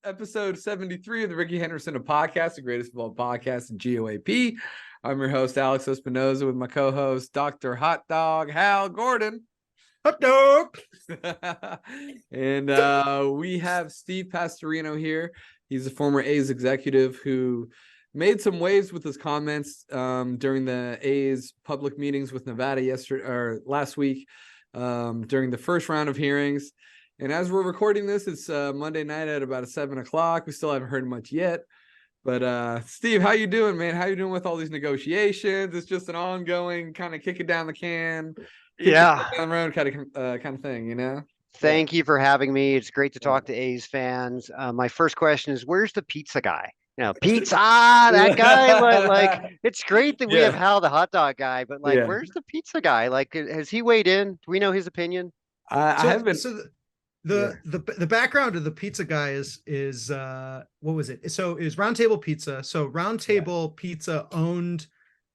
episode 73 of the Ricky Henderson Podcast, the greatest of all podcasts in GOAP. I'm your host, Alex Espinoza, with my co-host, Dr. Hot Dog Hal Gordon. Hot dog! And we have Steve Pastorino here. He's a former A's executive who made some waves with his comments during the A's public meetings with Nevada last week during the first round of hearings. And as we're recording this, it's Monday night at about 7 o'clock. We still haven't heard much yet. But Steve, how you doing, man? How you doing with all these negotiations? It's just an ongoing kind of kick it down the can, down the road kind of thing, you know? Thank you for having me. It's great to talk to A's fans. My first question is, where's the pizza guy? Pizza, that guy. Like, it's great that we have Hal, the hot dog guy, but where's the pizza guy? Like, has he weighed in? Do we know his opinion? I haven't. So the background of the pizza guy is what was it? So it was Round Table Pizza. So Round Table Pizza owned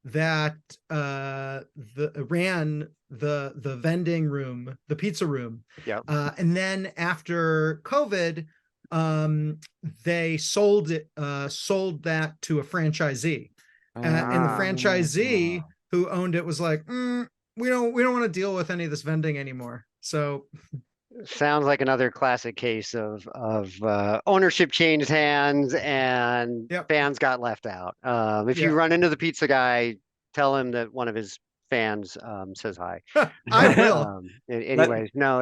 that ran the vending room, the pizza room. Yeah. And then after COVID, they sold that to a franchisee. And the franchisee who owned it was like, we don't want to deal with any of this vending anymore. So sounds like another classic case of ownership changed hands and fans got left out. If you run into the pizza guy, tell him that one of his fans says hi. I will. Anyways, no,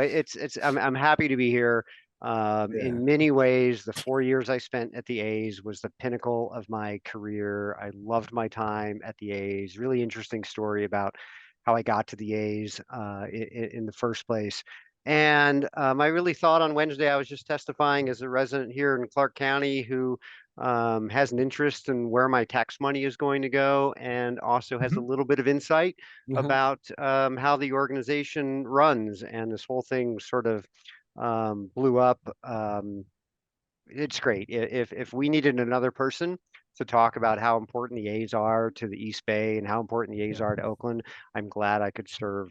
I'm happy to be here. In many ways, the 4 years I spent at the A's was the pinnacle of my career. I loved my time at the A's. Really interesting story about how I got to the A's in the first place. And I really thought on Wednesday, I was just testifying as a resident here in Clark County who has an interest in where my tax money is going to go, and also has a little bit of insight about how the organization runs. And this whole thing sort of blew up. It's great. If we needed another person to talk about how important the A's are to the East Bay and how important the A's are to Oakland, I'm glad I could serve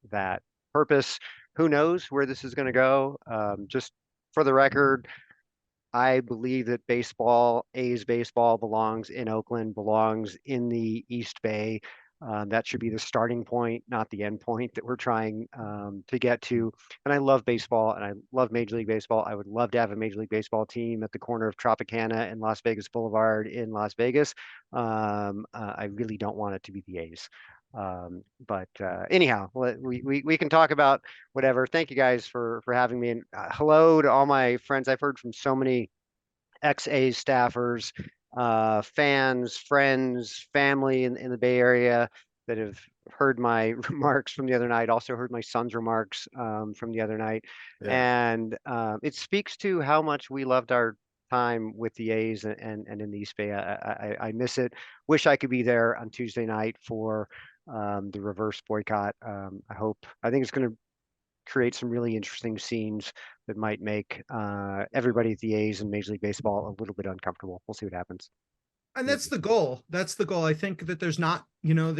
that purpose. Who knows where this is going to go? Just for the record, I believe that A's baseball belongs in Oakland, belongs in the East Bay. That should be the starting point, not the end point that we're trying to get to. And I love baseball and I love Major League Baseball. I would love to have a Major League Baseball team at the corner of Tropicana and Las Vegas Boulevard in Las Vegas. I really don't want it to be the A's. But anyhow, we can talk about whatever. Thank you guys for having me, and hello to all my friends. I've heard from so many ex-A's staffers, fans, friends, family in the Bay Area that have heard my remarks from the other night, also heard my son's remarks from the other night. And it speaks to how much we loved our time with the A's and in the East Bay. I miss it. Wish I could be there on Tuesday night for the reverse boycott. I think it's going to create some really interesting scenes that might make everybody at the A's and Major League Baseball a little bit uncomfortable. We'll see what happens. And that's the goal. I think that there's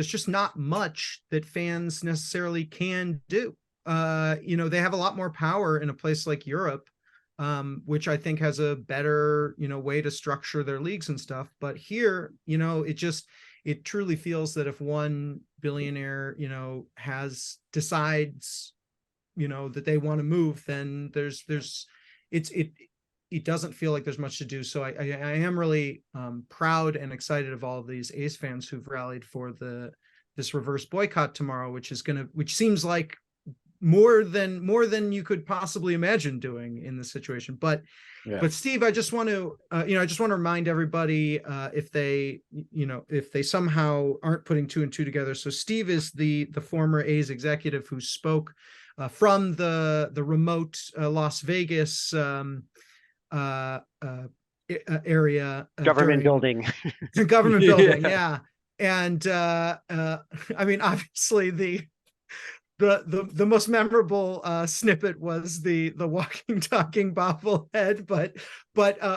just not much that fans necessarily can do. They have a lot more power in a place like Europe, which I think has a better, way to structure their leagues and stuff. But here, it truly feels that if one billionaire, decides, that they want to move, then it doesn't feel like there's much to do. So I am really proud and excited of all of these A's fans who've rallied for this reverse boycott tomorrow, which seems like more than you could possibly imagine doing in this situation. But Steve, I just want to remind everybody if they somehow aren't putting two and two together. So Steve is the former A's executive who spoke from the remote Las Vegas area, government building. Government building, and obviously the most memorable snippet was the walking talking bobblehead, but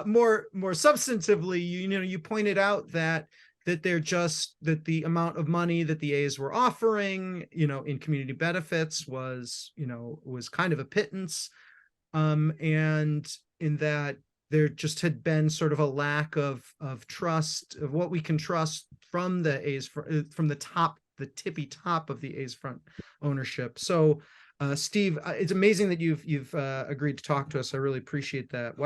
more substantively, you pointed out that the amount of money that the A's were offering, in community benefits was kind of a pittance, and in that there just had been sort of a lack of trust, of what we can trust from the A's, from the top, the tippy top of the A's front ownership. So Steve, it's amazing that you've agreed to talk to us. I really appreciate that.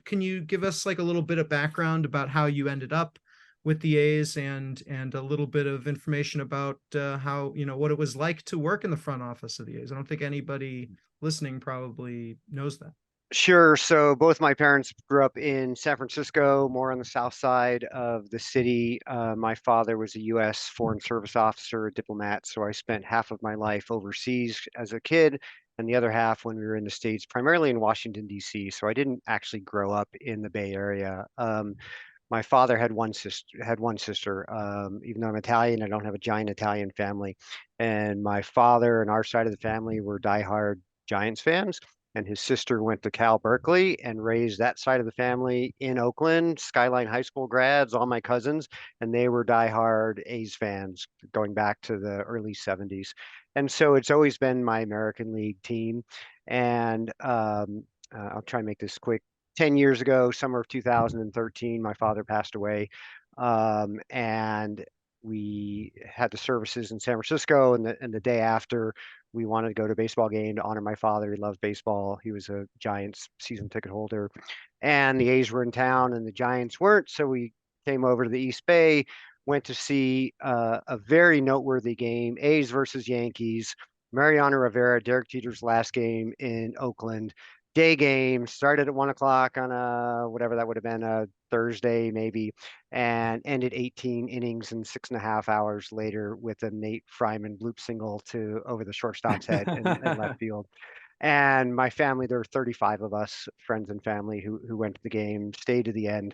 Can you give us like a little bit of background about how you ended up with the A's, and a little bit of information about how, what it was like to work in the front office of the A's? I don't think anybody listening probably knows that. Sure. So both my parents grew up in San Francisco, more on the south side of the city. My father was a U.S. Foreign Service officer, a diplomat. So I spent half of my life overseas as a kid, and the other half when we were in the States, primarily in Washington, D.C. So I didn't actually grow up in the Bay Area. My father had one sister. Even though I'm Italian, I don't have a giant Italian family. And my father and our side of the family were diehard Giants fans. And his sister went to Cal Berkeley and raised that side of the family in Oakland, Skyline High School grads, all my cousins, and they were diehard A's fans going back to the early 70s. And so it's always been my American League team. And I'll try and make this quick. 10 years ago, summer of 2013, my father passed away. And we had the services in San Francisco, and the day after, we wanted to go to a baseball game to honor my father. He loved baseball. He was a Giants season ticket holder, and the A's were in town and the Giants weren't. So we came over to the East Bay, went to see a very noteworthy game, A's versus Yankees. Mariano Rivera, Derek Jeter's last game in Oakland. Day game, started at 1 o'clock on a whatever that would have been, a Thursday maybe, and ended 18 innings and 6.5 hours later with a Nate Fryman bloop single to over the shortstop's head and left field. And my family, there were 35 of us, friends and family, who went to the game, stayed to the end.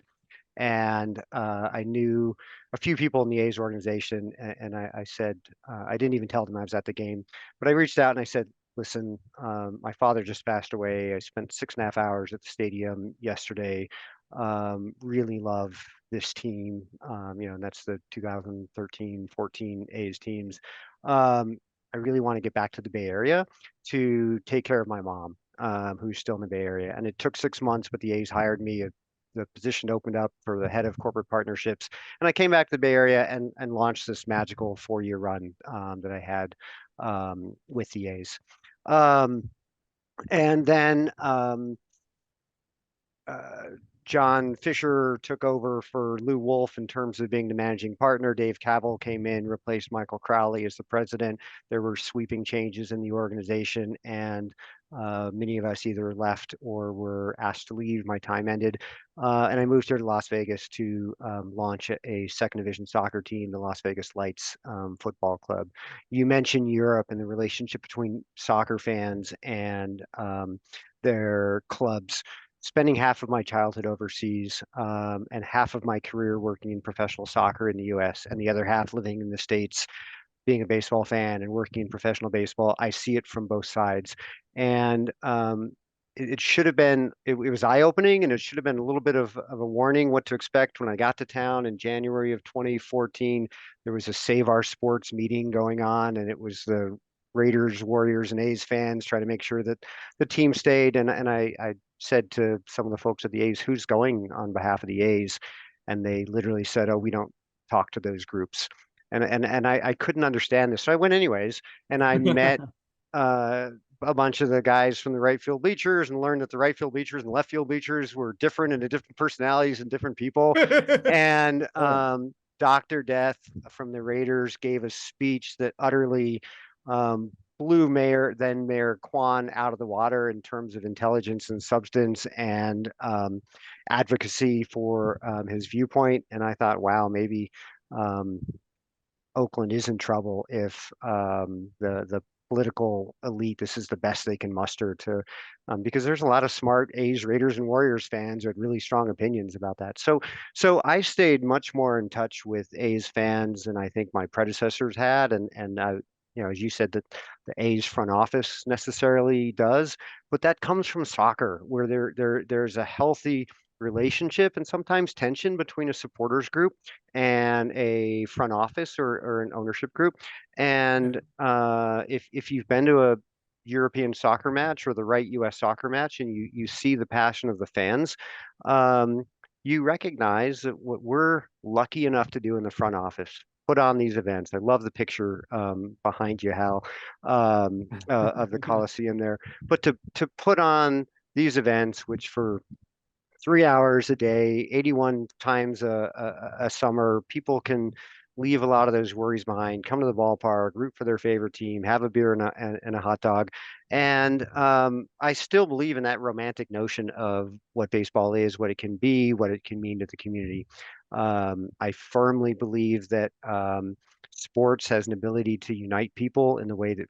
And I knew a few people in the A's organization, and I said, I didn't even tell them I was at the game, but I reached out and I said, listen, my father just passed away. I spent 6.5 hours at the stadium yesterday. Really love this team. And that's the 2013-14 A's teams. I really want to get back to the Bay Area to take care of my mom, who's still in the Bay Area. And it took 6 months, but the A's hired me. The position opened up for the head of corporate partnerships, and I came back to the Bay Area and launched this magical 4-year run that I had with the A's. And then John Fisher took over for Lou Wolf in terms of being the managing partner. Dave Kaval came in, replaced Michael Crowley as the president. There were sweeping changes in the organization, and many of us either left or were asked to leave. My time ended, and I moved here to Las Vegas to launch a second division soccer team, the Las Vegas Lights Football Club. You mentioned Europe and the relationship between soccer fans and their clubs. Spending half of my childhood overseas, and half of my career working in professional soccer in the US, and the other half living in the States, being a baseball fan and working in professional baseball, I see it from both sides. And it should have been, it was eye-opening, and it should have been a little bit of a warning what to expect. When I got to town in January of 2014, there was a Save Our Sports meeting going on, and it was the Raiders, Warriors, and A's fans trying to make sure that the team stayed. And I said to some of the folks at the A's, who's going on behalf of the A's? And they literally said, oh, we don't talk to those groups. And I couldn't understand this. So I went anyways, and I met a bunch of the guys from the right field bleachers and learned that the right field bleachers and left field bleachers were different and different personalities and different people. And Dr. Death from the Raiders gave a speech that utterly blew then Mayor Kwan out of the water in terms of intelligence and substance and advocacy for his viewpoint. And I thought, wow, maybe Oakland is in trouble if the political elite, this is the best they can muster to, because there's a lot of smart A's, Raiders, and Warriors fans who had really strong opinions about that. So I stayed much more in touch with A's fans than I think my predecessors had, and as you said, that the A's front office necessarily does, but that comes from soccer, where there's a healthy relationship and sometimes tension between a supporters group and a front office or an ownership group. And if you've been to European soccer match or the right US soccer match, and you see the passion of the fans, um, you recognize that what we're lucky enough to do in the front office, put on these events. I love the picture behind you, Hal, of the Coliseum there. But to put on these events, which for 3 hours a day, 81 times a summer, people can leave a lot of those worries behind, come to the ballpark, root for their favorite team, have a beer and a hot dog. And I still believe in that romantic notion of what baseball is, what it can be, what it can mean to the community. I firmly believe that sports has an ability to unite people in the way that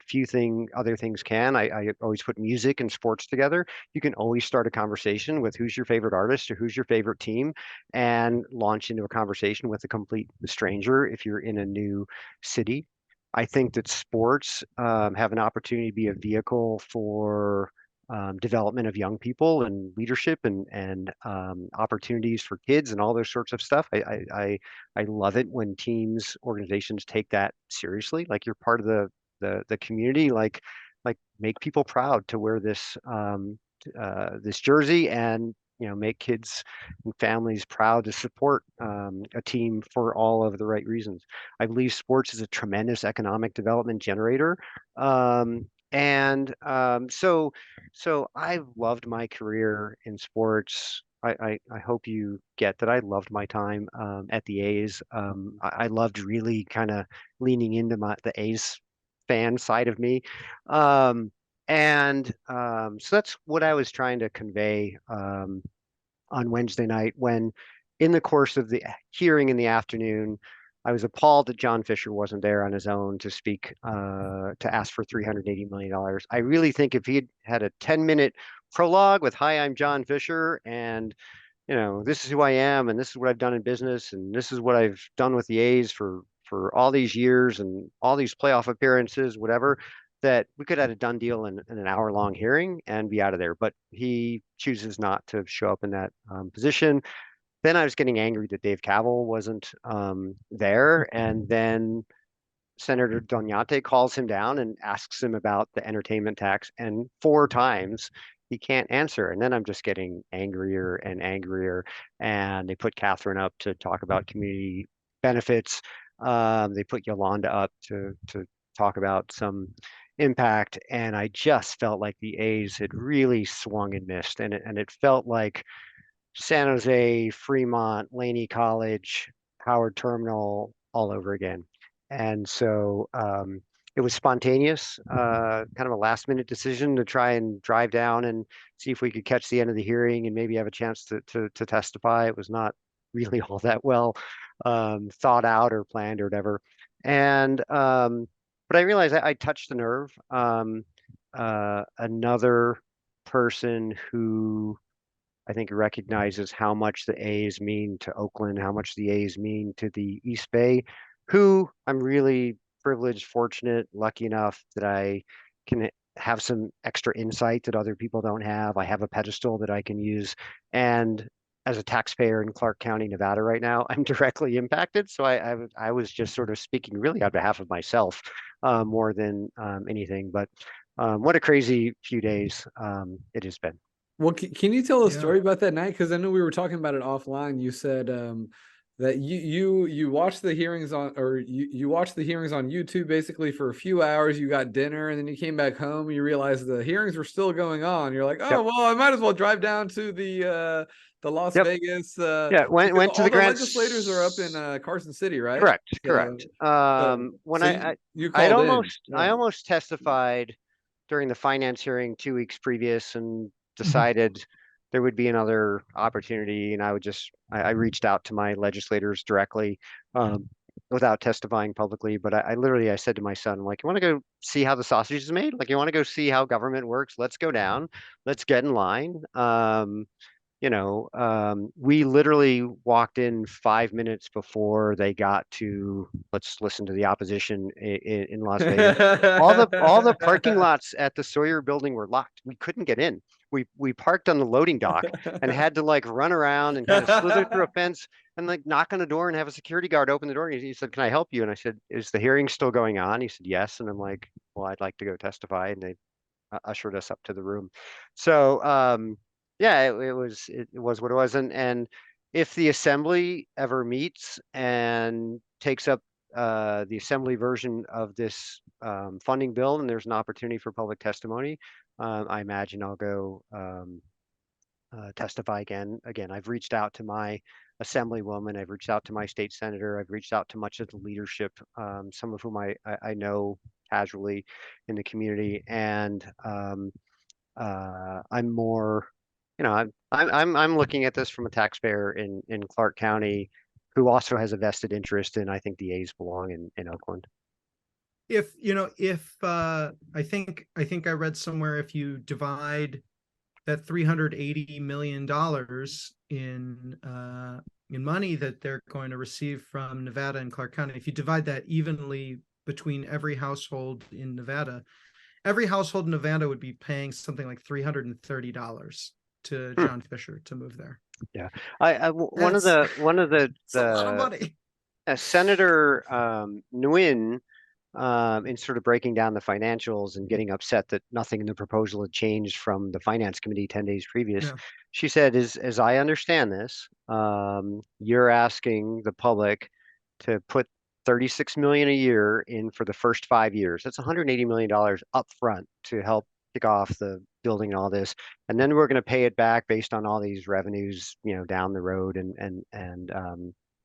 other things can. I always put music and sports together. You can always start a conversation with who's your favorite artist or who's your favorite team and launch into a conversation with a complete stranger if you're in a new city. I think that sports have an opportunity to be a vehicle for development of young people and leadership and opportunities for kids and all those sorts of stuff. I love it when teams, organizations take that seriously. Like you're part of the community. Like make people proud to wear this jersey, and make kids and families proud to support a team for all of the right reasons. I believe sports is a tremendous economic development generator. So I've loved my career in sports. I hope you get that I loved my time at the A's. I loved really kind of leaning into the A's fan side of me. So that's what I was trying to convey on Wednesday night when, in the course of the hearing in the afternoon, I was appalled that John Fisher wasn't there on his own to speak, to ask for $380 million. I really think if he'd had a 10-minute prologue with, "Hi, I'm John Fisher, and this is who I am, and this is what I've done in business, and this is what I've done with the A's for all these years and all these playoff appearances, whatever," that we could have had a done deal in an hour-long hearing and be out of there. But he chooses not to show up in that position. Then I was getting angry that Dave Kaval wasn't there, and then Senator Doñate calls him down and asks him about the entertainment tax, and 4 times he can't answer. And then I'm just getting angrier and angrier. And they put Catherine up to talk about community benefits. They put Yolanda up to talk about some impact. And I just felt like the A's had really swung and missed. And it felt like San Jose, Fremont, Laney College, Howard Terminal all over again. And so it was spontaneous, kind of a last minute decision to try and drive down and see if we could catch the end of the hearing and maybe have a chance to testify. It was not really all that well thought out or planned or whatever. And but I realized I touched the nerve. Another person who I think recognizes how much the A's mean to Oakland, how much the A's mean to the East Bay, who I'm really privileged, fortunate, lucky enough that I can have some extra insight that other people don't have. I have a pedestal that I can use. And as a taxpayer in Clark County, Nevada right now, I'm directly impacted. So I was just sort of speaking really on behalf of myself more than anything. But what a crazy few days it has been. Well, can you tell a story about that night? Because I know we were talking about it offline. You said that you watched the hearings you watched the hearings on YouTube basically for a few hours. You got dinner, and then you came back home. You realized the hearings were still going on. You're like, oh, well, I might as well drive down to the Las Vegas. Went to the legislators are up in Carson City, right? Correct. When I almost testified during the finance hearing 2 weeks previous and decided there would be another opportunity, and I reached out to my legislators directly without testifying publicly. But I literally said to my son, like, you want to go see how the sausage is made? Like, you want to go see how government works? Let's go down. Let's get in line. We literally walked in 5 minutes before they got to, let's listen to the opposition in Las Vegas. all the parking lots at the Sawyer building were locked. We couldn't get in. We parked on the loading dock and had to like run around and kind of slither through a fence and like knock on the door and have a security guard open the door. And he said, "Can I help you?" And I said, "Is the hearing still going on?" He said, "Yes." And I'm like, "Well, I'd like to go testify." And they ushered us up to the room. So yeah, it was what it was. And if the assembly ever meets and takes up the assembly version of this funding bill, and there's an opportunity for public testimony, I imagine I'll go testify again. Again, I've reached out to my assemblywoman, I've reached out to my state senator, I've reached out to much of the leadership, some of whom I know casually in the community, and I'm more, I'm looking at this from a taxpayer in Clark County who also has a vested interest in, I think the A's belong in Oakland. If I think I read somewhere, if you divide that $380 million in money that they're going to receive from Nevada and Clark County, if you divide that evenly between every household in Nevada, every household in Nevada would be paying something like $330 to John Fisher to move there. Yeah, one of That's the a lot of money. Senator Nguyen, in sort of breaking down the financials and getting upset that nothing in the proposal had changed from the finance committee 10 days previous. Yeah. She said, as I understand this, you're asking the public to put 36 million a year in for the first 5 years. That's $180 million up front to help kick off the building and all this. And then we're going to pay it back based on all these revenues, down the road and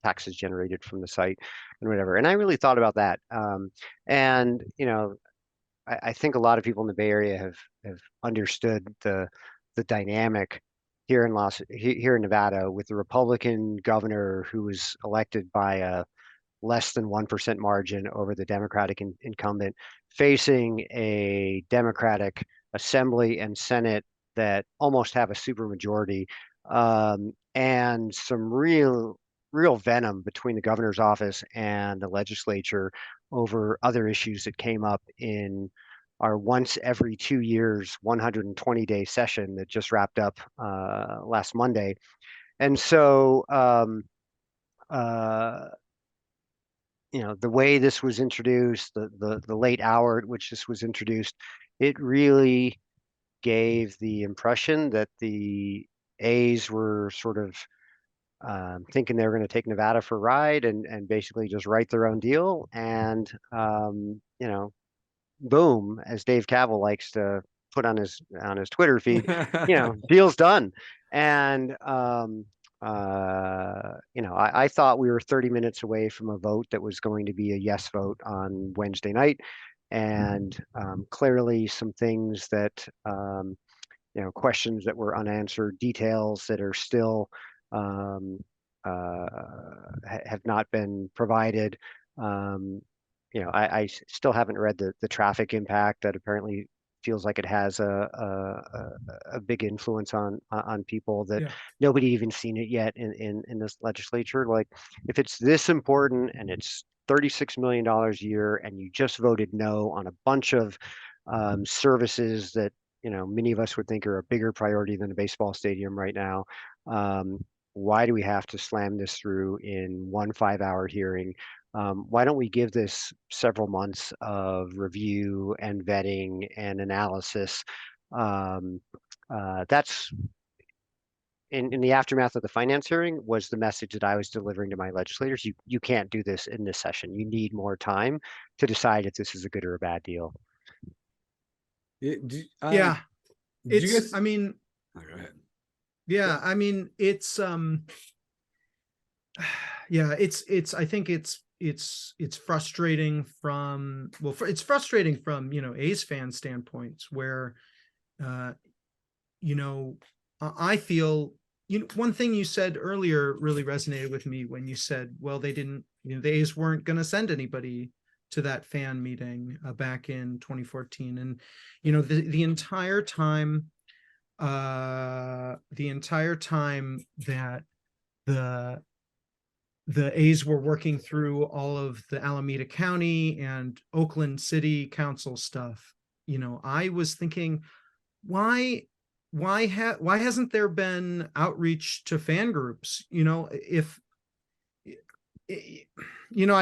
taxes generated from the site and whatever. And I really thought about that. And I think a lot of people in the Bay Area have understood the dynamic here in Nevada with the Republican governor who was elected by a less than 1% margin over the Democratic incumbent, facing a Democratic Assembly and Senate that almost have a supermajority, and some real venom between the governor's office and the legislature over other issues that came up in our once every 2 years 120-day session that just wrapped up last Monday. And so the way this was introduced, the late hour at which this was introduced, it really gave the impression that the A's were sort of thinking they were going to take Nevada for a ride and basically just write their own deal. And, boom, as Dave Kaval likes to put on his Twitter feed, deal's done. And, I thought we were 30 minutes away from a vote that was going to be a yes vote on Wednesday night. And clearly some things that, questions that were unanswered, details that are still have not been provided. I still haven't read the traffic impact that apparently feels like it has a big influence on people that nobody even seen it yet in this legislature. Like, if it's this important and it's $36 million a year and you just voted no on a bunch of services that many of us would think are a bigger priority than a baseball stadium right now, why do we have to slam this through in one 5-hour hearing? Why don't we give this several months of review and vetting and analysis? That's in the aftermath of the finance hearing was the message that I was delivering to my legislators. You can't do this in this session. You need more time to decide if this is a good or a bad deal. Yeah, it's, I mean, oh, go ahead. Yeah, I mean, it's yeah, it's I think it's frustrating from, well, it's frustrating from A's fan standpoints where I feel, one thing you said earlier really resonated with me when you said, well, they didn't, the A's weren't going to send anybody to that fan meeting back in 2014. And the entire time that the A's were working through all of the Alameda County and Oakland City Council stuff, I was thinking, why hasn't there been outreach to fan groups? If I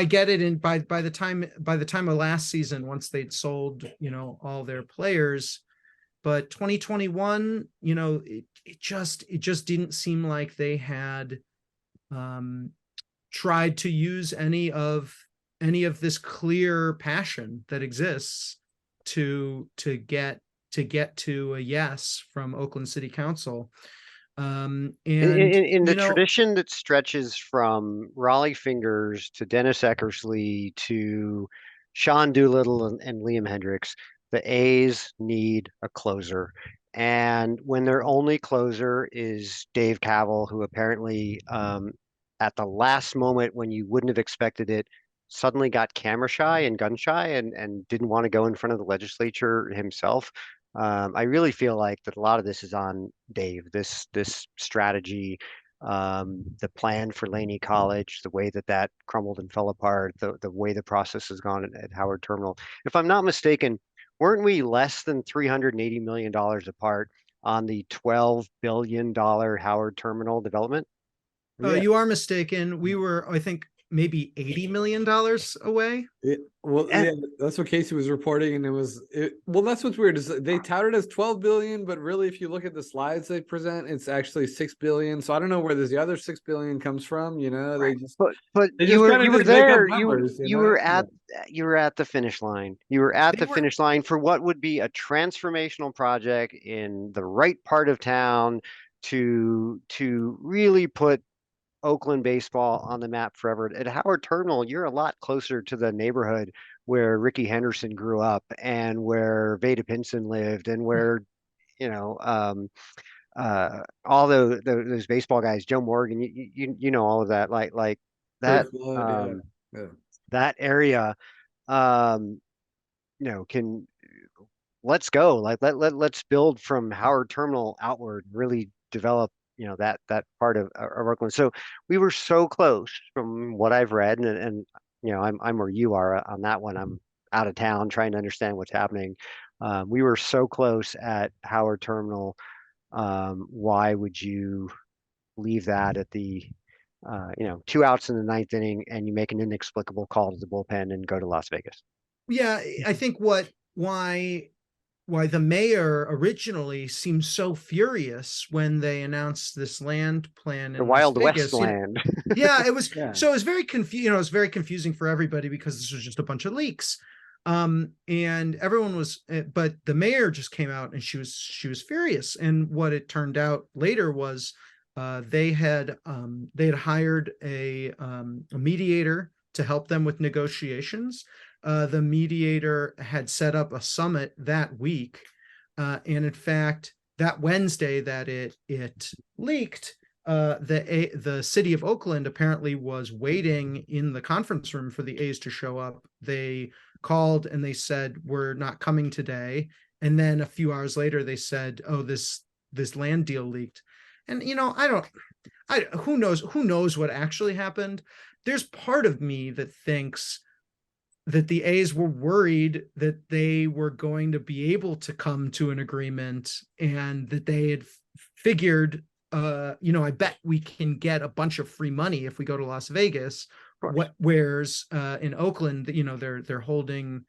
get it, and by the time of last season, once they'd sold all their players, but 2021, it just didn't seem like they had tried to use any of this clear passion that exists to get to a yes from Oakland City Council. And in the tradition that stretches from Raleigh Fingers to Dennis Eckersley to Sean Doolittle and Liam Hendricks, the A's need a closer. And when their only closer is Dave Kaval, who apparently at the last moment when you wouldn't have expected it, suddenly got camera shy and gun shy and didn't want to go in front of the legislature himself. I really feel like that a lot of this is on Dave, this strategy, the plan for Laney College, the way that crumbled and fell apart, the way the process has gone at Howard Terminal. If I'm not mistaken, weren't we less than $380 million apart on the $12 billion Howard Terminal development? You are mistaken. We were, I think, maybe $80 million away. Yeah, that's what Casey was reporting, and that's what's weird is they touted as 12 billion, but really, if you look at the slides they present, it's actually 6 billion. So I don't know where the other 6 billion comes from. Right. They you were there. You were at the finish line. You were at the finish line for what would be a transformational project in the right part of town to really put Oakland baseball on the map forever. At Howard Terminal, you're a lot closer to the neighborhood where Ricky Henderson grew up and where Veda Pinson lived and where, all those baseball guys, Joe Morgan, you know, all of that, like that, that area, let's go, let's build from Howard Terminal outward, really develop that part of Oakland. So we were so close from what I've read, and I'm where you are on that one. I'm out of town trying to understand what's happening. We were so close at Howard Terminal. Why would you leave that at the 2 outs in the ninth inning and you make an inexplicable call to the bullpen and go to Las Vegas? Yeah, I think why the mayor originally seemed so furious when they announced this land plan in the Wild Las Vegas. West land. Yeah, it was. Yeah. So it was very confusing. It was very confusing for everybody because this was just a bunch of leaks. And everyone was, but the mayor just came out and she was furious. And what it turned out later was they had hired a mediator to help them with negotiations. The mediator had set up a summit that week. And in fact, that Wednesday that it leaked, the city of Oakland apparently was waiting in the conference room for the A's to show up. They called and they said, we're not coming today. And then a few hours later, they said, oh, this land deal leaked. And, who knows what actually happened. There's part of me that thinks that the A's were worried that they were going to be able to come to an agreement and that they had figured, I bet we can get a bunch of free money if we go to Las Vegas. Whereas in Oakland, they're holding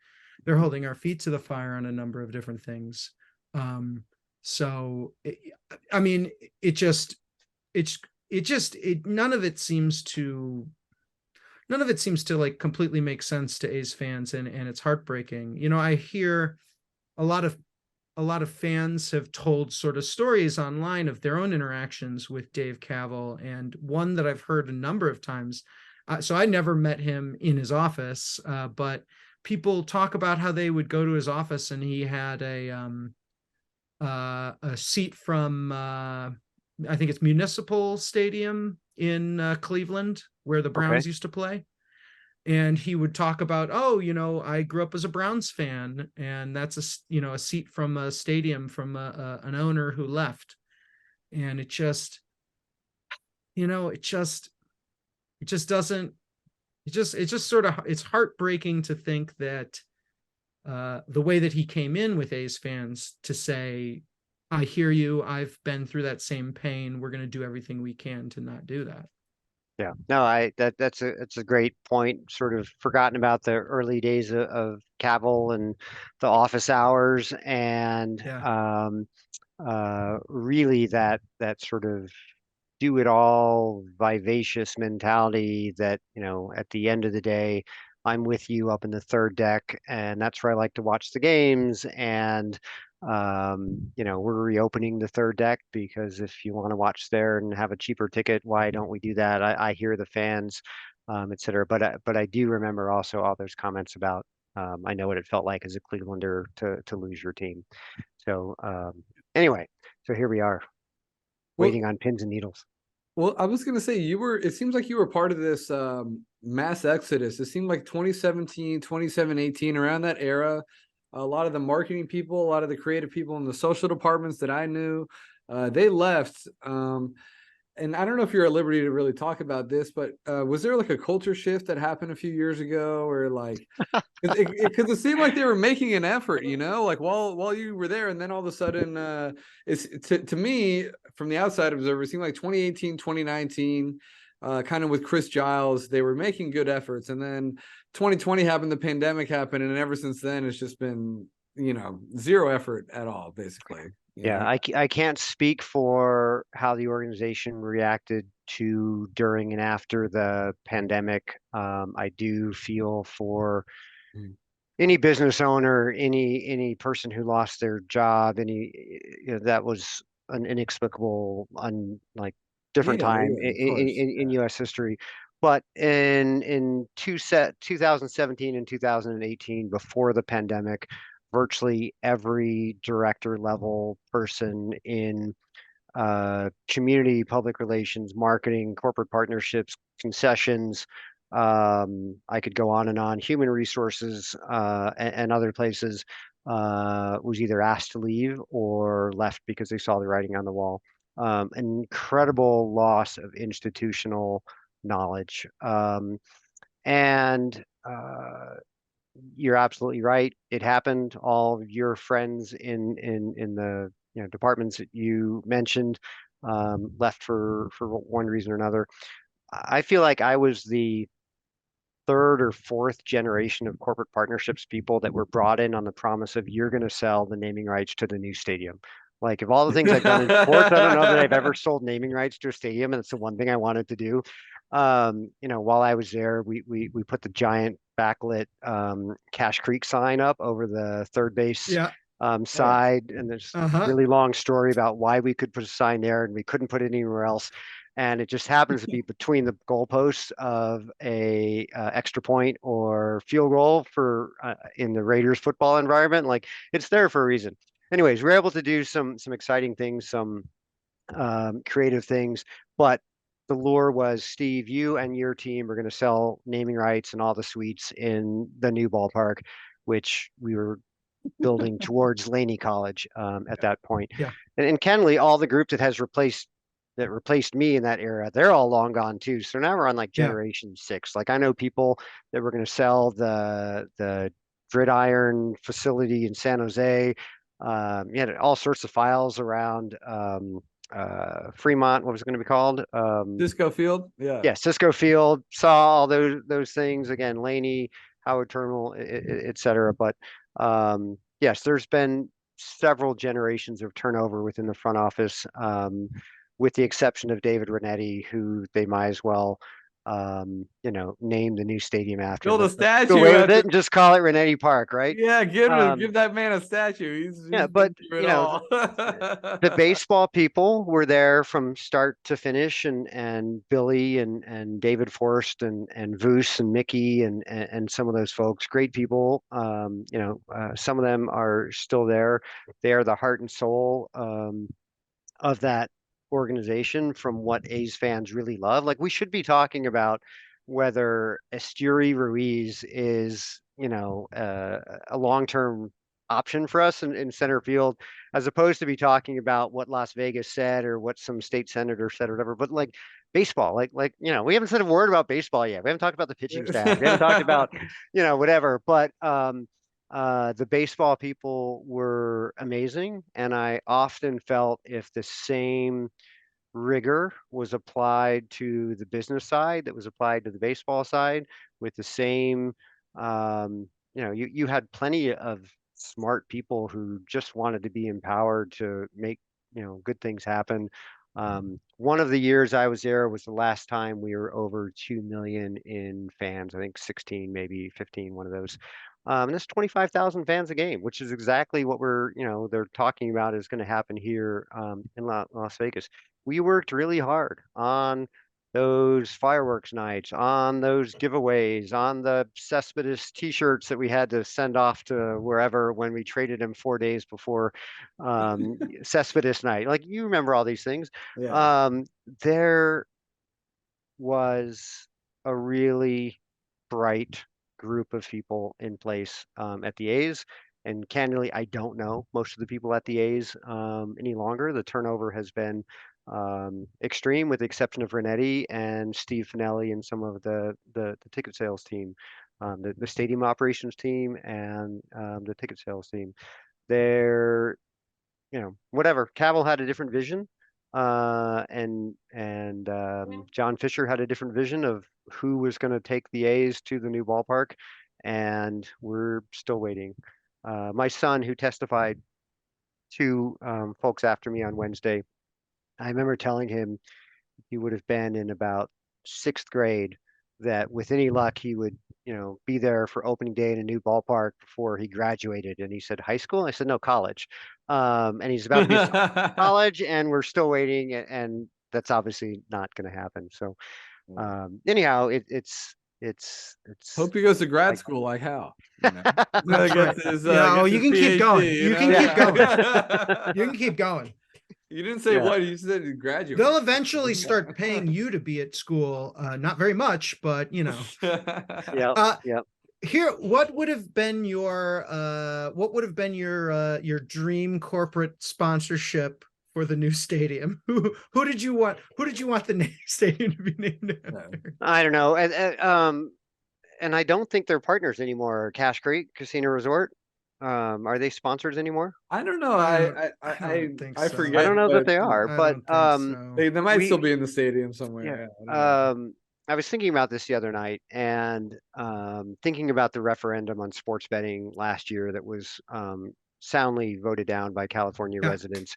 our feet to the fire on a number of different things. None of it seems to like completely make sense to A's fans, and it's heartbreaking. I hear a lot of fans have told sort of stories online of their own interactions with Dave Kaval, and one that I've heard a number of times. So I never met him in his office, but people talk about how they would go to his office and he had a seat from I think it's Municipal Stadium in Cleveland, where the Browns used to play. And he would talk about, I grew up as a Browns fan, and that's a seat from a stadium from an owner who left. And it just it's heartbreaking to think that the way that he came in with A's fans to say, I hear you, I've been through that same pain, we're going to do everything we can to not do that. Yeah, no, that's a great point. Sort of forgotten about the early days of Cavill and the office hours, and Yeah. really that sort of do it all vivacious mentality that, at the end of the day, I'm with you up in the third deck, and that's where I like to watch the games. And we're reopening the third deck because if you want to watch there and have a cheaper ticket, why don't we do that? I hear the fans, et cetera. But I do remember also all those comments about I know what it felt like as a Clevelander to lose your team. So anyway, so here we are Well, waiting on pins and needles. well, I was gonna say it seems like you were part of this mass exodus. It seemed like 2017, 2018, around that era. A lot of the marketing people, a lot of the creative people in the social departments that I knew, they left. And I don't know if you're at liberty to really talk about this, but was there like a culture shift that happened a few years ago, or like, because it seemed like they were making an effort, like while you were there, and then all of a sudden, it's to me from the outside observer, it seemed like 2018, 2019, kind of with Chris Giles, they were making good efforts, and then 2020 happened, the pandemic happened, and ever since then, it's just been zero effort at all, basically. Yeah, I can't speak for how the organization reacted to during and after the pandemic. I do feel for Mm. any business owner, any person who lost their job, that was an inexplicable, like different Yeah, time yeah, of course. in U.S. history. But in 2017 and 2018, before the pandemic, virtually every director level person in community, public relations, marketing, corporate partnerships, concessions. I could go on and on. Human resources and other places was either asked to leave or left because they saw the writing on the wall. An incredible loss of institutional knowledge. And you're absolutely right. It happened. All of your friends in the departments that you mentioned left for one reason or another. I feel like I was the third or fourth generation of corporate partnerships people that were brought in on the promise of you're going to sell the naming rights to the new stadium. Like of all the things I've done in sports, I don't know that I've ever sold naming rights to a stadium, and it's the one thing I wanted to do. While I was there, we put the giant backlit Cache Creek sign up over the third base Yeah. side, and there's a Uh-huh. really long story about why we could put a sign there and we couldn't put it anywhere else. And it just happens to be between the goalposts of a extra point or field goal for in the Raiders football environment. Like it's there for a reason. Anyways, we're able to do some exciting things, some creative things, but the lure was, Steve, you and your team are going to sell naming rights and all the suites in the new ballpark, which we were building towards Laney College at that point. Yeah. And in Kenley, all the group that replaced me in that era, they're all long gone too. So now we're on like Yeah. generation 6. Like I know people that were going to sell the Gridiron facility in San Jose. You had all sorts of files around Fremont. What was it going to be called? Disco Field. Yeah. Yeah, Cisco Field. Saw all those things again. Laney, Howard Terminal, et cetera. But yes, there's been several generations of turnover within the front office, with the exception of David Renetti, who they might as well, name the new stadium after. Build a Let's statue go away with after. it and just call it Renetti Park, right? Yeah, give that man a statue. He's Yeah, been but through it all. the baseball people were there from start to finish, and Billy and David Forrest and Voos and Mickey and some of those folks, great people. Some of them are still there. They are the heart and soul of that organization, from what A's fans really love. Like we should be talking about whether Esteury Ruiz is, a long-term option for us in center field, as opposed to be talking about what Las Vegas said or what some state senator said or whatever. But like baseball, we haven't said a word about baseball yet. We haven't talked about the pitching staff. We haven't talked about, whatever. But the baseball people were amazing, and I often felt if the same rigor was applied to the business side that was applied to the baseball side with the same, you had plenty of smart people who just wanted to be empowered to make, good things happen. One of the years I was there was the last time we were over 2 million in fans. I think 16, maybe 15, one of those. And that's 25,000 fans a game, which is exactly what they're talking about is going to happen here in Las Vegas. We worked really hard on those fireworks nights, on those giveaways, on the Cespedes t-shirts that we had to send off to wherever when we traded them 4 days before Cespedes night. Like, you remember all these things. Yeah. There was a really bright group of people in place at the A's. And candidly, I don't know most of the people at the A's any longer. The turnover has been extreme, with the exception of Renetti and Steve Finelli and some of the ticket sales team, the stadium operations team and the ticket sales team. They're, whatever. Kaval had a different vision, and John Fisher had a different vision of who was going to take the A's to the new ballpark, and we're still waiting. My son, who testified to folks after me on Wednesday, I remember telling him he would have been in about 6th grade, that with any luck he would, be there for opening day in a new ballpark before he graduated. And he said, high school? I said, no, college. And he's about to be in college, and we're still waiting, and that's obviously not going to happen. So anyhow, it's Hope he goes to grad school like Hal. That's right. You can keep going. You can keep going. You can keep going. You didn't say what, you said you graduate. They'll eventually start paying you to be at school. Not very much, but yeah. Here, what would have been your dream corporate sponsorship for the new stadium? Who did you want the stadium to be named after? I don't know. And I don't think they're partners anymore. Cache Creek Casino Resort. Are they sponsors anymore? I don't know. I forget. I don't know that they are, but they might still be in the stadium somewhere. Yeah. I was thinking about this the other night, and thinking about the referendum on sports betting last year that was soundly voted down by California residents,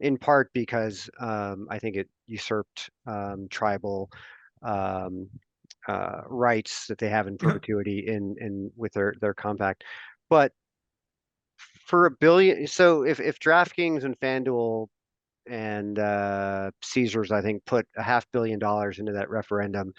in part because I think it usurped tribal rights that they have in perpetuity in with their compact. But for $1 billion, so if DraftKings and FanDuel and Caesars, I think, put $500 million into that referendum,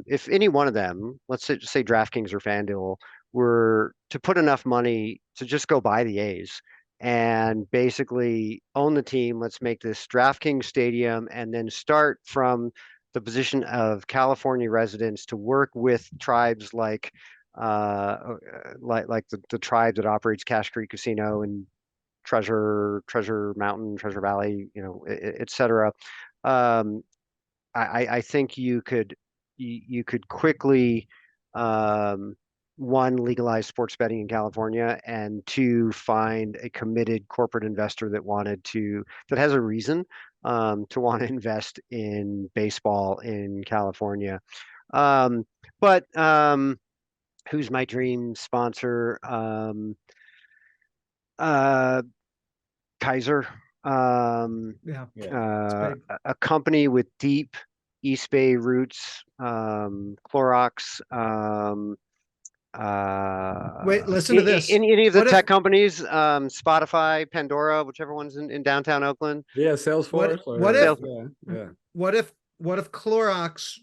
if any one of them, let's say DraftKings or FanDuel, were to put enough money to just go buy the A's and basically own the team, let's make this DraftKings stadium, and then start from the position of California residents to work with tribes like the tribe that operates Cache Creek Casino and Treasure Mountain, Treasure Valley, et cetera. I think you could quickly, one, legalize sports betting in California, and two, find a committed corporate investor that has a reason to want to invest in baseball in California. But who's my dream sponsor? Kaiser, a company with deep East Bay roots, Clorox. Wait, listen to this. Any of the tech companies, Spotify, Pandora, whichever one's in downtown Oakland. Yeah, Salesforce. What if Clorox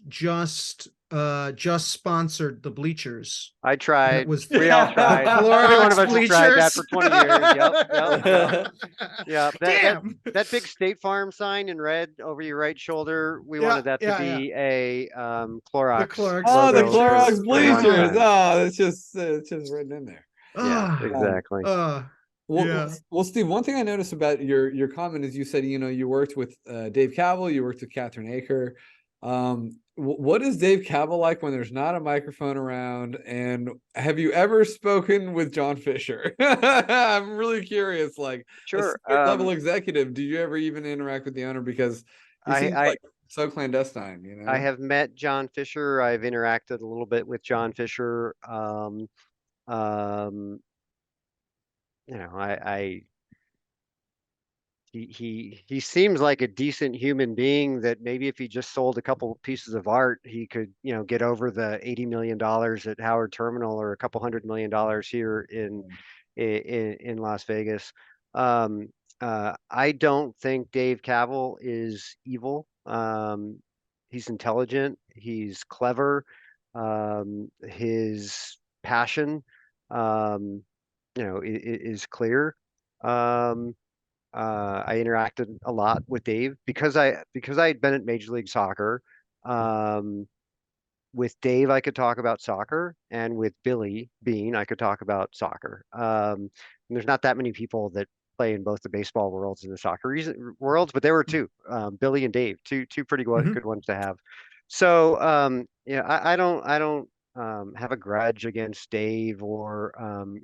just sponsored the bleachers? I tried. We all tried. Every one of us has tried that for 20 years. Yep. That big State Farm sign in red over your right shoulder, we wanted that to be a Clorox. The Clorox. Oh, the Clorox bleachers. Oh, it's just written in there. Yeah, exactly. Well, Steve, one thing I noticed about your comment is you said, you worked with Dave Kaval, you worked with Catherine Aker. What is Dave Kaval like when there's not a microphone around? And have you ever spoken with John Fisher? I'm really curious, like, sure, a level executive, do you ever even interact with the owner? Because He seems I like so clandestine, you I know? have met John Fisher. I've interacted a little bit with John Fisher. Um, you know, he seems like a decent human being that maybe if he just sold a couple pieces of art, he could, you know, get over the $80 million at Howard Terminal or a couple $100 million here in Las Vegas. Um, I don't think Dave Kaval is evil. He's intelligent. He's clever. His passion, you know, is clear. Um, I interacted a lot with Dave because I had been at Major League Soccer. Um, with Dave, I could talk about soccer, and with Billy Bean, I could talk about soccer. And there's not that many people that play in both the baseball worlds and the soccer worlds, but there were two, Billy and Dave, two pretty Mhm. good ones to have. So yeah, I don't have a grudge against Dave or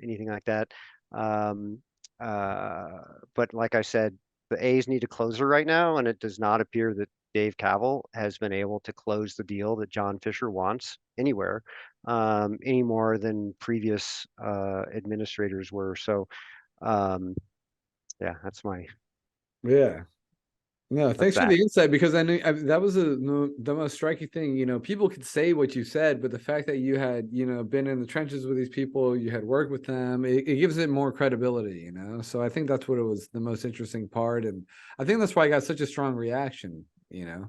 anything like that. Um, uh, but like I said, the A's need a closer right now, and it does not appear that Dave Kaval has been able to close the deal that John Fisher wants anywhere, any more than previous administrators were. So yeah, Yeah. No, that's thanks for that. the insight because that was the most striking thing. You know, people could say what you said, but the fact that you had, you know, been in the trenches with these people, you had worked with them, it gives it more credibility, you know? So I think that's what it was the most interesting part. And I think that's why I got such a strong reaction, you know?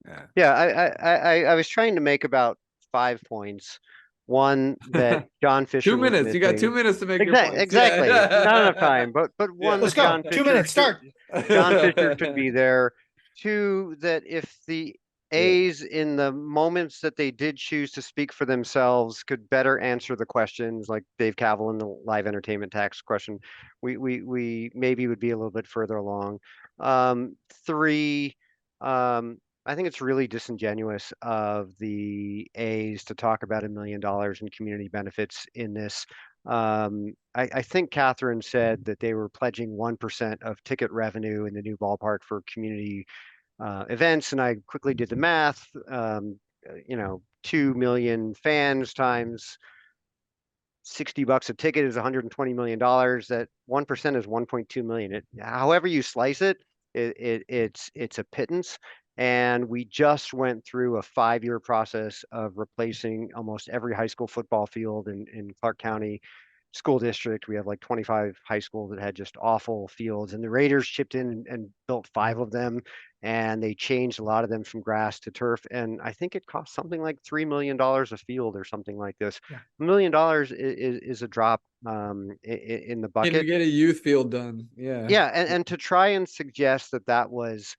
Yeah. Yeah, I was trying to make about 5 points. One, that John Fisher Two was minutes. You got missing. 2 minutes to make your points. Exactly. Not enough Yeah. time, but one, Yeah. Let's that go. 2 minutes. Start. John Fisher should be there. Two, that if the Yeah. A's in the moments that they did choose to speak for themselves could better answer the questions, like Dave Kaval in the live entertainment tax question, we maybe would be a little bit further along. Three, I think it's really disingenuous of the A's to talk about $1 million in community benefits in this. I think Catherine said that they were pledging 1% of ticket revenue in the new ballpark for community events, and I quickly did the math. You know, 2 million fans times $60 a ticket is $120 million. That 1% is 1.2 million. However you slice it, it's a pittance. And we just went through a 5-year process of replacing almost every high school football field in Clark County school district. We have like 25 high schools that had just awful fields, and the Raiders chipped in and built 5 of them, and they changed a lot of them from grass to turf. And I think it cost something like $3 million a field or something like this. Yeah. $1 million is a drop in the Can you bucket. get a youth field done? Yeah. Yeah, and to try and suggest that that was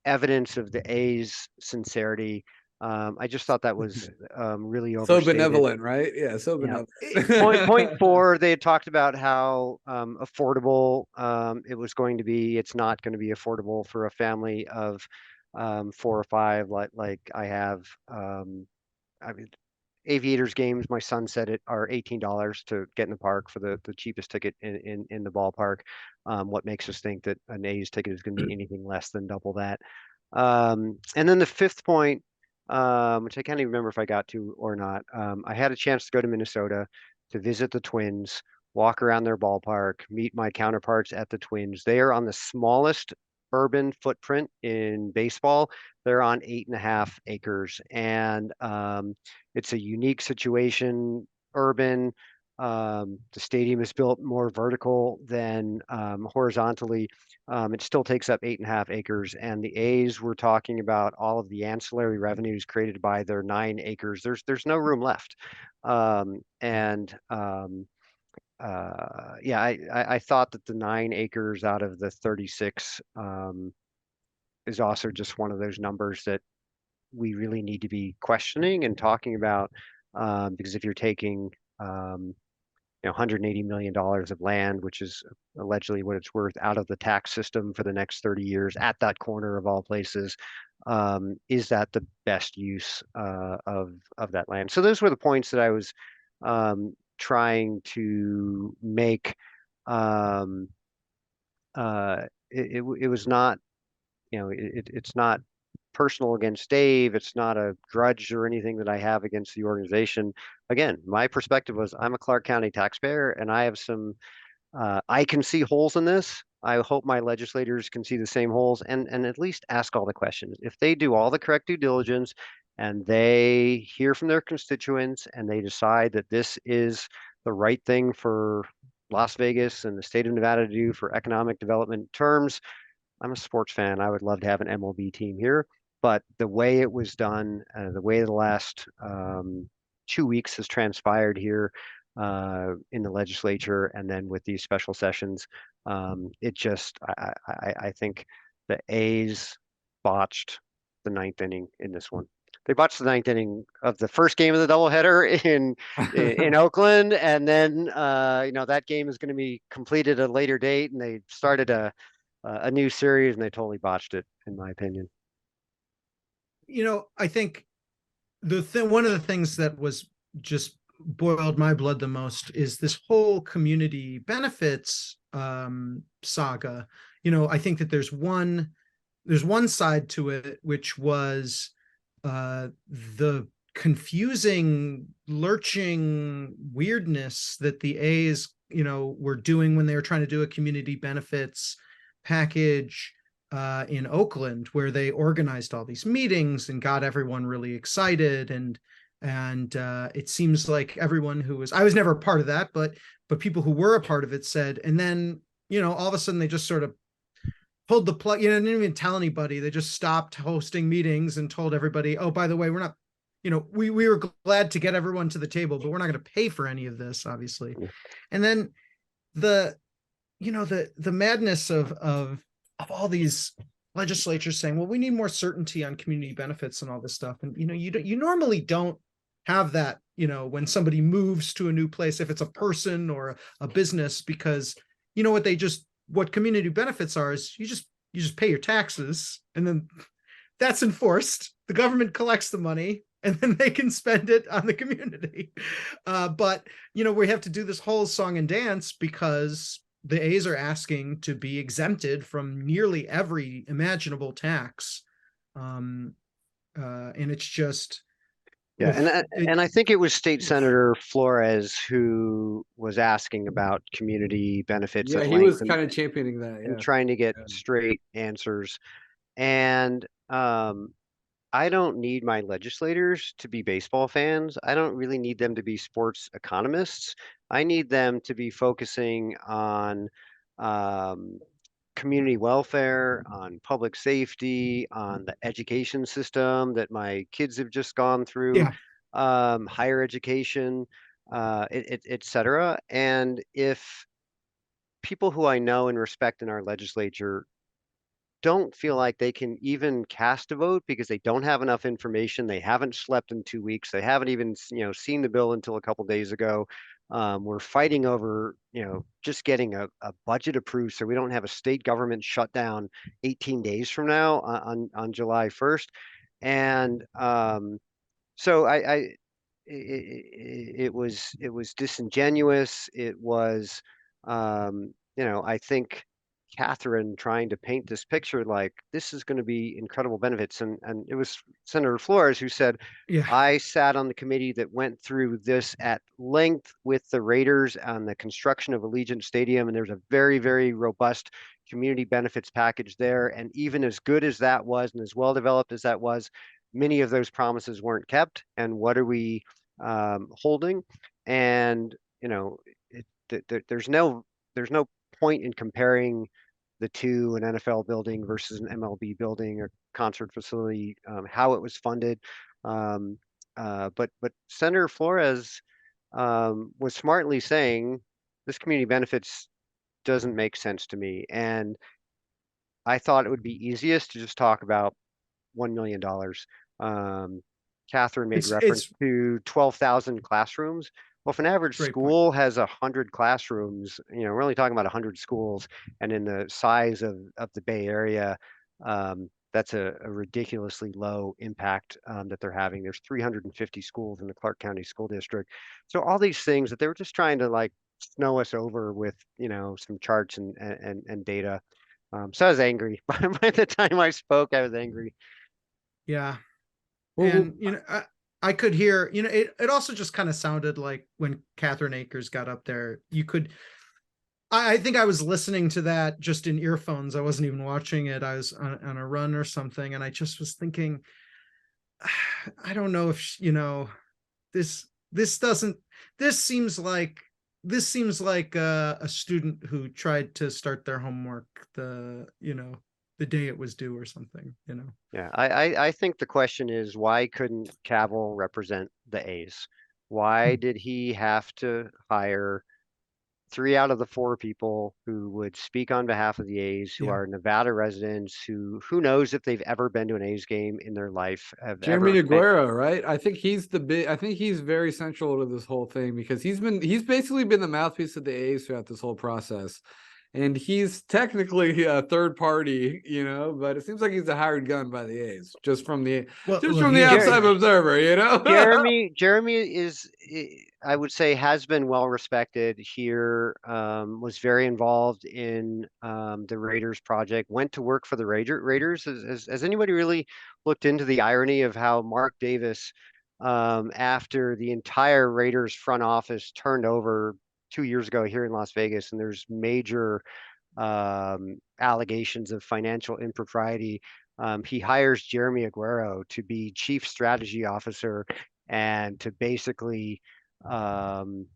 evidence of the A's sincerity, I just thought that was really So overstated. benevolent, right? Yeah, so Yeah. benevolent. Point four, they had talked about how affordable it was going to be. It's not going to be affordable for a family of 4 or 5, like I have. I mean, Aviators games, my son said it are $18 to get in the park for the cheapest ticket in the ballpark. What makes us think that an A's ticket is going to be anything less than double that? And then the fifth point, which I can't even remember if I got to or not. I had a chance to go to Minnesota to visit the Twins, walk around their ballpark, meet my counterparts at the Twins. They are on the smallest urban footprint in baseball. They're on 8.5 acres, and it's a unique situation, urban. The stadium is built more vertical than horizontally. It still takes up 8.5 acres, and the A's were talking about all of the ancillary revenues created by their 9 acres. There's no room left, yeah, I thought that the 9 acres out of the 36 is also just one of those numbers that we really need to be questioning and talking about, because if you're taking you know, $180 million of land, which is allegedly what it's worth, out of the tax system for the next 30 years at that corner of all places. Is that the best use of that land? So those were the points that I was trying to make. Um, it was not it's not personal against Dave. It's not a grudge or anything that I have against the organization. Again, my perspective was I'm a Clark County taxpayer and I have I can see holes in this. I hope my legislators can see the same holes and at least ask all the questions. If they do all the correct due diligence and they hear from their constituents and they decide that this is the right thing for Las Vegas and the state of Nevada to do for economic development terms, I'm a sports fan. I would love to have an MLB team here, but the way it was done, the way the last 2 weeks has transpired here in the legislature, and then with these special sessions, it just I think the A's botched the ninth inning in this one. They botched the ninth inning of the first game of the doubleheader in Oakland, and then that game is going to be completed at a later date, and they started a new series and they totally botched it, in my opinion. I think one of the things that was just boiled my blood the most is this whole community benefits saga. I think that there's one side to it, which was the confusing, lurching weirdness that the A's, were doing when they were trying to do a community benefits package in Oakland, where they organized all these meetings and got everyone really excited. And it seems like everyone I was never a part of that, but people who were a part of it said, and then, all of a sudden they just sort of pulled the plug, didn't even tell anybody. They just stopped hosting meetings and told everybody, oh, by the way, we're not, we were glad to get everyone to the table, but we're not going to pay for any of this, obviously. And then the madness of all these legislatures saying, well, we need more certainty on community benefits and all this stuff. And, you normally don't have that, when somebody moves to a new place, if it's a person or a business, because what community benefits are is you just pay your taxes, and then that's enforced. The government collects the money and then they can spend it on the community. But we have to do this whole song and dance because the A's are asking to be exempted from nearly every imaginable tax. And it's just, yeah. And I think it was State Senator Flores who was asking about community benefits. Yeah, he was kind of championing that, and trying to get straight answers. And I don't need my legislators to be baseball fans. I don't really need them to be sports economists. I need them to be focusing on community welfare, on public safety, on the education system that my kids have just gone through, higher education, et cetera. And if people who I know and respect in our legislature don't feel like they can even cast a vote because they don't have enough information, they haven't slept in 2 weeks, they haven't even seen the bill until a couple days ago. We're fighting over just getting a budget approved so we don't have a state government shutdown 18 days from now on July 1st. And so it was disingenuous. It was I think Catherine trying to paint this picture like this is going to be incredible benefits. And it was Senator Flores who said, I sat on the committee that went through this at length with the Raiders on the construction of Allegiant Stadium. And there's a very, very robust community benefits package there. And even as good as that was and as well developed as that was, many of those promises weren't kept. And what are we holding? And, there's no point in comparing the two, an NFL building versus an MLB building or concert facility, how it was funded. But Senator Flores was smartly saying this community benefits doesn't make sense to me. And I thought it would be easiest to just talk about $1 million. Catherine made reference to 12,000 classrooms. Well, if an average school has 100 classrooms, we're only talking about 100 schools, and in the size of the Bay Area, that's a ridiculously low impact that they're having. There's 350 schools in the Clark County School District. So all these things that they were just trying to like snow us over with, some charts and data. So I was angry. By the time I spoke, I was angry. Yeah. Well, And, I could hear, it also just kind of sounded like when Catherine Akers got up there, I think I was listening to that just in earphones. I wasn't even watching it. I was on a run or something. And I just was thinking, I don't know if, this, this doesn't, this seems like a student who tried to start their homework the day it was due or something. Yeah, I think the question is, why couldn't Cavill represent the A's? Why did he have to hire 3 out of the 4 people who would speak on behalf of the A's, who Yeah. are Nevada residents, who knows if they've ever been to an A's game in their life, have Jeremy ever been. Aguero, right? I think I think he's very central to this whole thing because he's basically been the mouthpiece of the A's throughout this whole process. And he's technically a third party, but it seems like he's a hired gun by the A's, just from the He is, outside yeah. observer. Jeremy is, I would say, has been well respected here. Was very involved in the Raiders project. Went to work for the Raiders. Has anybody really looked into the irony of how Mark Davis, after the entire Raiders front office turned over 2 years ago here in Las Vegas, and there's major allegations of financial impropriety. He hires Jeremy Aguero to be chief strategy officer and to basically, write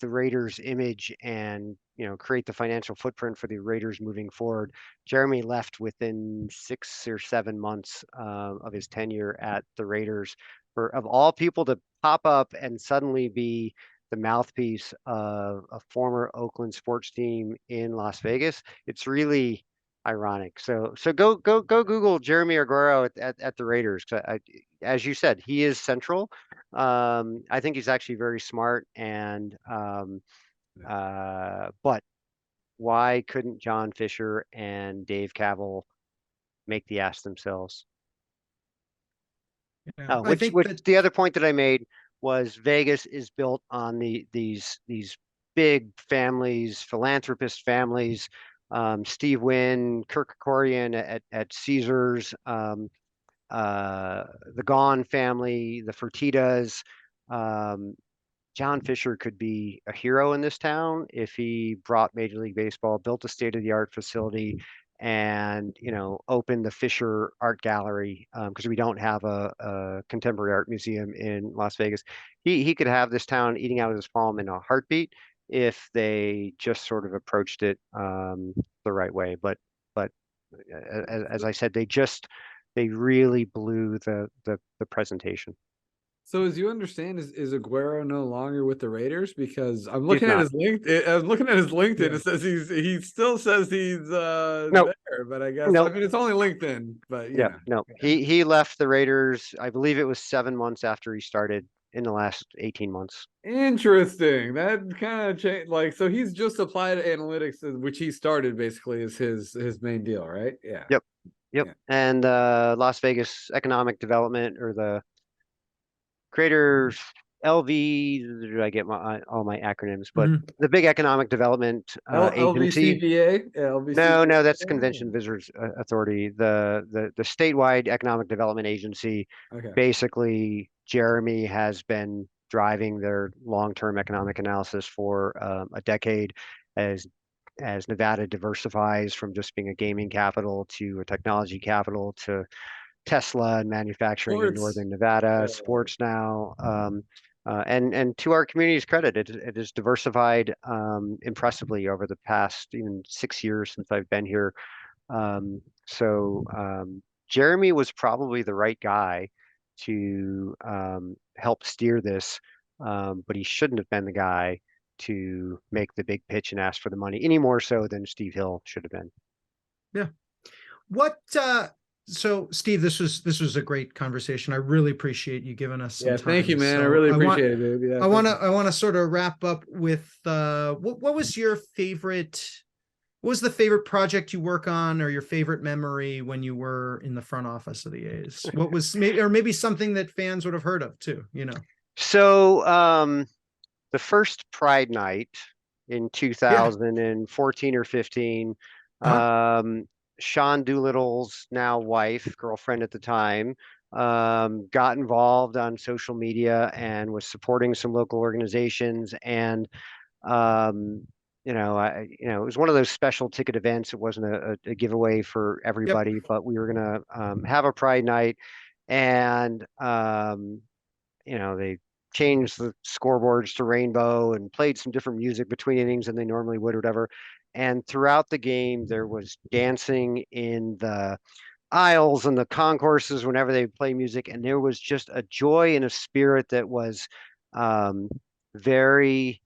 the Raiders image and, create the financial footprint for the Raiders moving forward. Jeremy left within 6 or 7 months of his tenure at the Raiders, for, of all people, to pop up and suddenly be the mouthpiece of a former Oakland sports team in Las Vegas. It's really ironic. So go Google Jeremy Aguero at the Raiders. As you said, he is central. I think he's actually very smart, and but why couldn't John Fisher and Dave Kaval make the ask themselves? Yeah. I Which think that, the other point that I made was, Vegas is built on these big families, philanthropist families, Steve Wynn, Kirk Kerkorian at Caesars, the Gone family, the Fertittas. John Fisher could be a hero in this town if he brought Major League Baseball, built a state-of-the-art facility, and opened the Fisher Art Gallery, because we don't have a contemporary art museum in Las Vegas. He could have this town eating out of his palm in a heartbeat if they just sort of approached it the right way. But as I said, they really blew the presentation. So as you understand, is Aguero no longer with the Raiders? Because I'm He's looking at not. his LinkedIn. I'm looking at his LinkedIn. Yeah. It says he still says he's Nope. there, but I guess Nope. I mean it's only LinkedIn, but Yeah, no. He left the Raiders, I believe it was 7 months after he started, in the last 18 months. Interesting. That kind of changed. Like, so he's just applied analytics, which he started basically as his main deal, right? Yeah. Yep. Yeah. And Las Vegas Economic Development, or the Creators LV, I get all my acronyms, but the big economic development agency. LVCVA? Yeah, LVCVA. No, that's Convention Visitors Authority. The statewide economic development agency. Okay. Basically, Jeremy has been driving their long-term economic analysis for a decade, as Nevada diversifies from just being a gaming capital to a technology capital, to Tesla and manufacturing in northern Nevada, sports now. And to our community's credit, it has diversified impressively over the past even 6 years since I've been here. Jeremy was probably the right guy to help steer this, but he shouldn't have been the guy to make the big pitch and ask for the money, any more so than Steve Hill should have been. Yeah. So Steve, this was a great conversation. I really appreciate you giving us some time. Thank you, man. So I really appreciate it, dude. Yeah, I want to sort of wrap up with what was your favorite? What was the favorite project you work on, or your favorite memory when you were in the front office of the A's? What was maybe something that fans would have heard of too, So the first Pride night in 2014 or 15, Sean Doolittle's now wife, girlfriend at the time, got involved on social media and was supporting some local organizations. And it was one of those special ticket events. It wasn't a giveaway for Yep. everybody, but we were gonna have a Pride night, and they changed the scoreboards to rainbow and played some different music between innings than they normally would or whatever. And throughout the game, there was dancing in the aisles and the concourses whenever they play music, and there was just a joy and a spirit that was very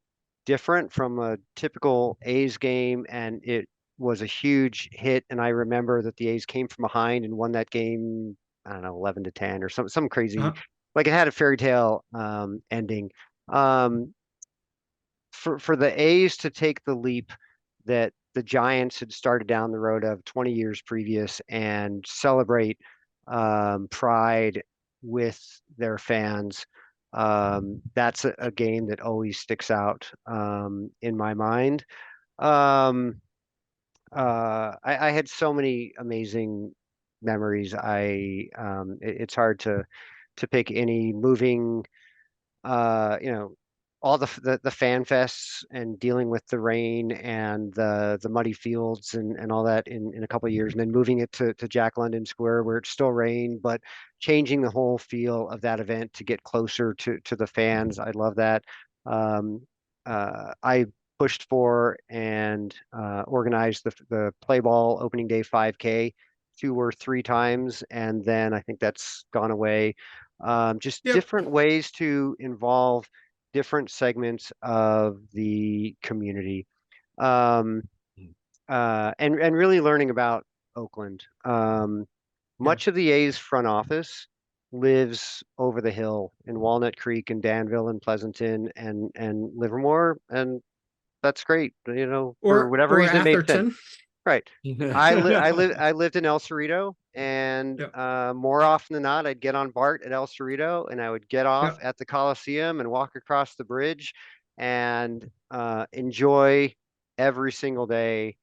different from a typical A's game, and it was a huge hit. And I remember that the A's came from behind and won that game, I don't know, 11-10 or some crazy, like it had a fairy tale ending. For the A's to take the leap that the Giants had started down the road of 20 years previous and celebrate pride with their fans, that's a game that always sticks out in my mind. I had so many amazing memories. It's hard to pick any. Moving, all the fan fests and dealing with the rain and the muddy fields and all that in a couple of years, and then moving it to Jack London Square where it's still rain, but changing the whole feel of that event to get closer to the fans. I love that. I pushed for and organized the Play Ball opening day 5K 2 or 3 times, and then I think that's gone away. Just Yep. different ways to involve different segments of the community, and really learning about Oakland. Much of the A's front office lives over the hill in Walnut Creek and Danville and Pleasanton and Livermore, and that's great. For whatever Or reason, it made sense. Atherton. Right. I lived in El Cerrito, and Yep. more often than not, I'd get on BART at El Cerrito, and I would get off Yep. at the Coliseum and walk across the bridge and enjoy every single day.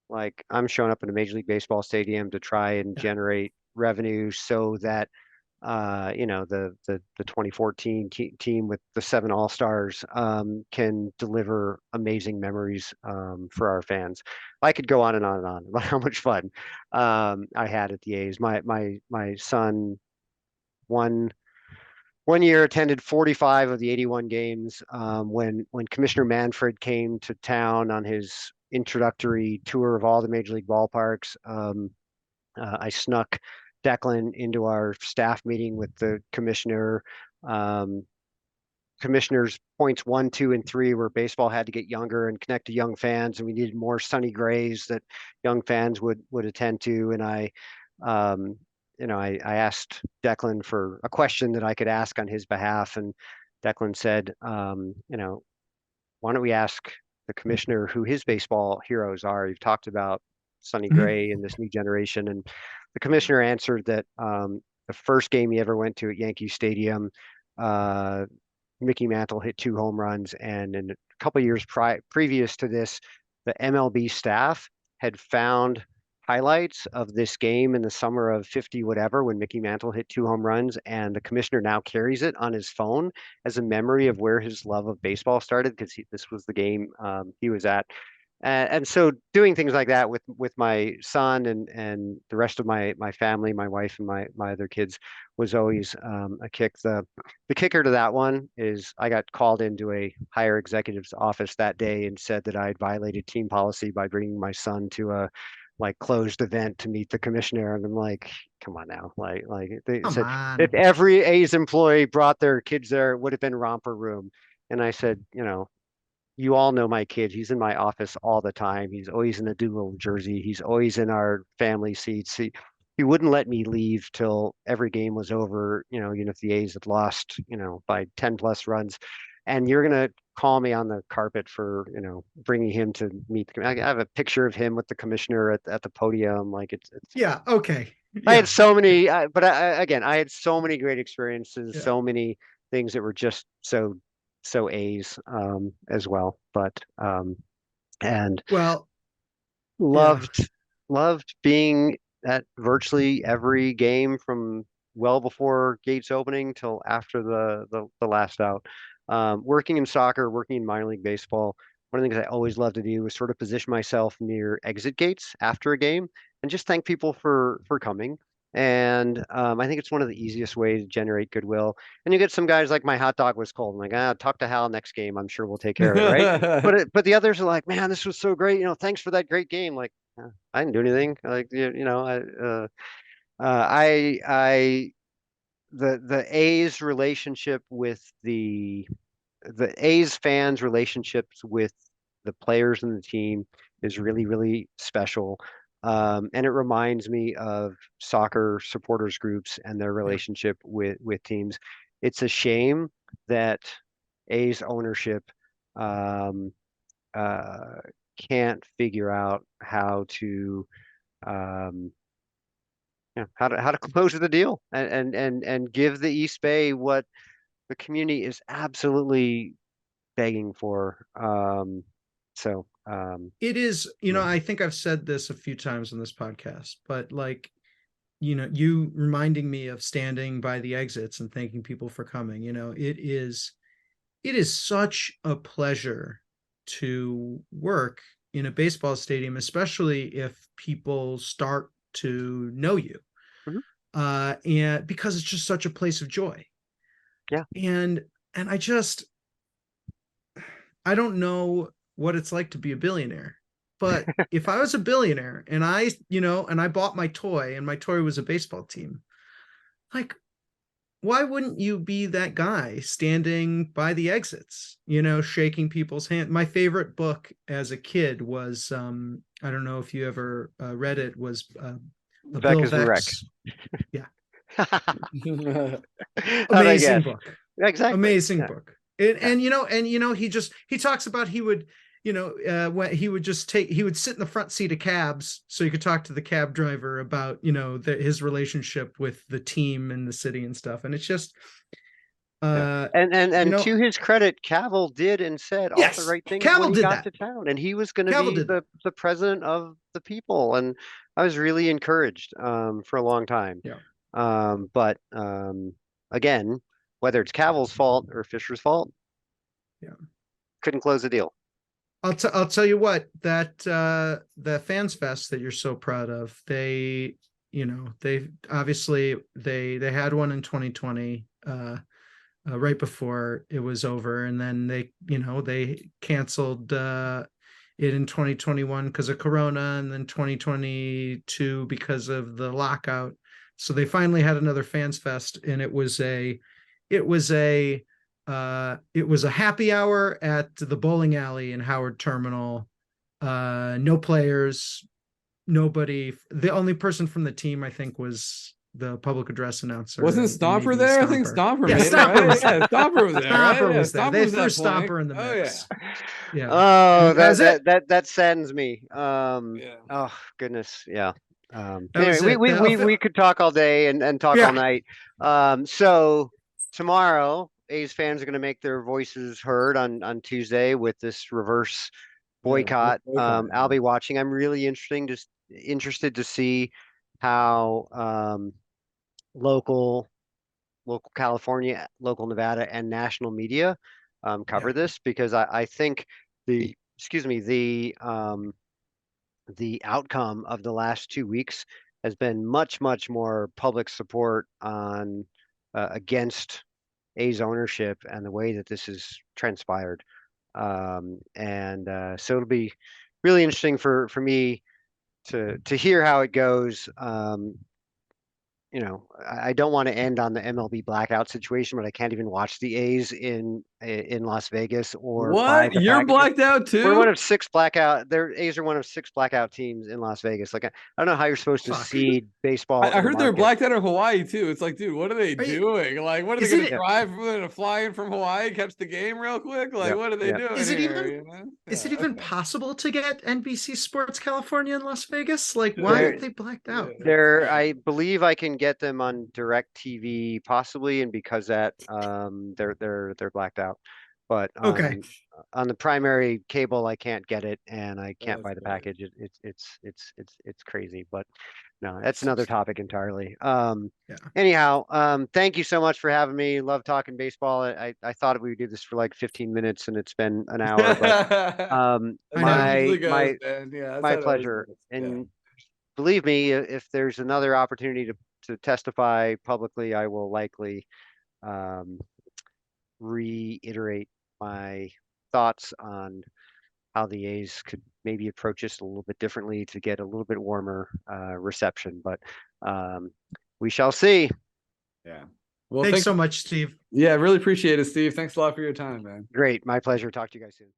Like, I'm showing up in a Major League Baseball stadium to try and Yeah. generate revenue so that the 2014 team with the 7 All-Stars can deliver amazing memories for our fans. I could go on and on and on about how much fun I had at the A's. My son one year attended 45 of the 81 games. When Commissioner Manfred came to town on his introductory tour of all the Major League ballparks, I snuck Declan into our staff meeting with the commissioner. Commissioners points 1, 2, and 3 where baseball had to get younger and connect to young fans, and we needed more sunny grays that young fans would attend to. And I asked Declan for a question that I could ask on his behalf, and Declan said, why don't we ask the commissioner who his baseball heroes are? You've talked about Sonny Gray and this new generation, and the commissioner answered that the first game he ever went to at Yankee Stadium, Mickey Mantle hit 2 home runs, and in a couple of years previous to this, the MLB staff had found highlights of this game in the summer of 50 whatever when Mickey Mantle hit 2 home runs, and the commissioner now carries it on his phone as a memory of where his love of baseball started, because this was the game he was at. And so doing things like that with my son and the rest of my family, my wife and my other kids, was always a kick. The kicker to that one is I got called into a higher executive's office that day and said that I had violated team policy by bringing my son to a closed event to meet the commissioner. And I'm like, come on now. Like they Come said, if on. every A's employee brought their kids there, it would have been romper room. And I said, you all know my kid. He's in my office all the time. He's always in a Doolittle jersey. He's always in our family seats. He wouldn't let me leave till every game was over, even if the A's had lost, by 10 plus runs. And you're going to call me on the carpet for, bringing him to meet. I have a picture of him with the commissioner at the podium. Like it's Yeah. Okay. I had Yeah. so many, again, I had so many great experiences, Yeah. so many things that were just so A's as well. But and Well, yeah. loved loved being at virtually every game from well before gates opening till after the last out. Working in soccer, working in minor league baseball, one of the things I always loved to do was sort of position myself near exit gates after a game and just thank people for coming. And I think it's one of the easiest ways to generate goodwill. And you get some guys like my hot dog was cold. I'm like, talk to Hal next game. I'm sure we'll take care of it, right? But the others are like, man, this was so great. Thanks for that great game. Like, I didn't do anything. Like, I the A's relationship with the A's fans' relationships with the players in the team is really, really special. And it reminds me of soccer supporters groups and their Yeah. relationship with teams. It's a shame that A's ownership um, uh, can't figure out how to um, how to close the deal and give the East Bay what the community is absolutely begging for. It is, Yeah. I think I've said this a few times on this podcast, but like, you reminding me of standing by the exits and thanking people for coming. It is such a pleasure to work in a baseball stadium, especially if people start to know you. Mhm. And because it's just such a place of joy. Yeah. And I don't know what it's like to be a billionaire. But if I was a billionaire and I bought my toy and my toy was a baseball team, like, why wouldn't you be that guy standing by the exits, shaking people's hand? My favorite book as a kid was, I don't know if you ever read it, was the Beck Bill is wreck. Vex. Yeah. How'd I Amazing guess? book. Exactly. Amazing Yeah. book. Yeah. He talks about he would, when he would he would sit in the front seat of cabs so he could talk to the cab driver about, his relationship with the team and the city and stuff. And it's just, Yeah. uh, And to his credit, Cavill did and said all the yes, right things when Cavill he did got that. to town, and he was going to Cavill be did that. the president of the people. And I was really encouraged for a long time. Yeah. But again, whether it's Cavill's fault or Fisher's fault, Yeah. couldn't close the deal. I'll tell you what, that the Fans Fest that you're so proud of, they obviously they had one in 2020, right before it was over, and then they canceled it in 2021 because of Corona, and then 2022 because of the lockout. So they finally had another Fans Fest, and it was a happy hour at the bowling alley in Howard Terminal. No players, nobody. The only person from the team, I think, was the public address announcer. Wasn't and Stomper maybe there? I think Stomper. Stomper Yeah, made Stomper it, was right? there. Yeah, Stomper was there, right? Stomper Yeah, was there. Stomper They was threw at that point. Stomper in the Oh yeah. mix. Yeah. Oh, And that was it. that saddens me. Yeah. Oh goodness, yeah. That was Anyway, it. we could talk all day and talk all Yeah. night. So tomorrow, A's fans are going to make their voices heard on Tuesday with this reverse boycott. I'll be watching. I'm really interested to see how local California, local Nevada, and national media cover Yeah. this, because I think the outcome of the last 2 weeks has been much, much more public support on against A's ownership and the way that this has transpired. So it'll be really interesting for me to hear how it goes. I don't want to end on the MLB blackout situation, but I can't even watch the A's in Las Vegas or buy What? the You're packages. blacked out We're one too? of six blackout. Their A's are one of six blackout teams in Las Vegas. Like, I don't know how you're supposed to Fuck. seed baseball I in a heard they're market. blacked out in Hawaii too. It's like, dude, what are they doing? Like, what are they Is gonna it- drive? They're gonna fly in from Hawaii, catch the game real quick? Like, Yep, what are they yep. doing Is it here? even is it Yeah, even okay. possible to get NBC Sports California in Las Vegas? Like, why are they blacked out? I believe I can get them on Direct TV possibly, and because that they're blacked out. but Okay. on the primary cable, I can't get it, and I can't That's buy the great. package. It's crazy, but no, that's another topic entirely. Anyhow, thank you so much for having me. Love talking baseball. I thought we would do this for like 15 minutes, and it's been an hour, but That's how it usually goes, man. Yeah, that's my how it always pleasure. goes. And believe me, if there's another opportunity to testify publicly, I will likely reiterate my thoughts on how the A's could maybe approach this a little bit differently to get a little bit warmer reception. But we shall see. Yeah. Well, Thanks so much, Steve. Yeah, really appreciate it, Steve. Thanks a lot for your time, man. Great. My pleasure. Talk to you guys soon.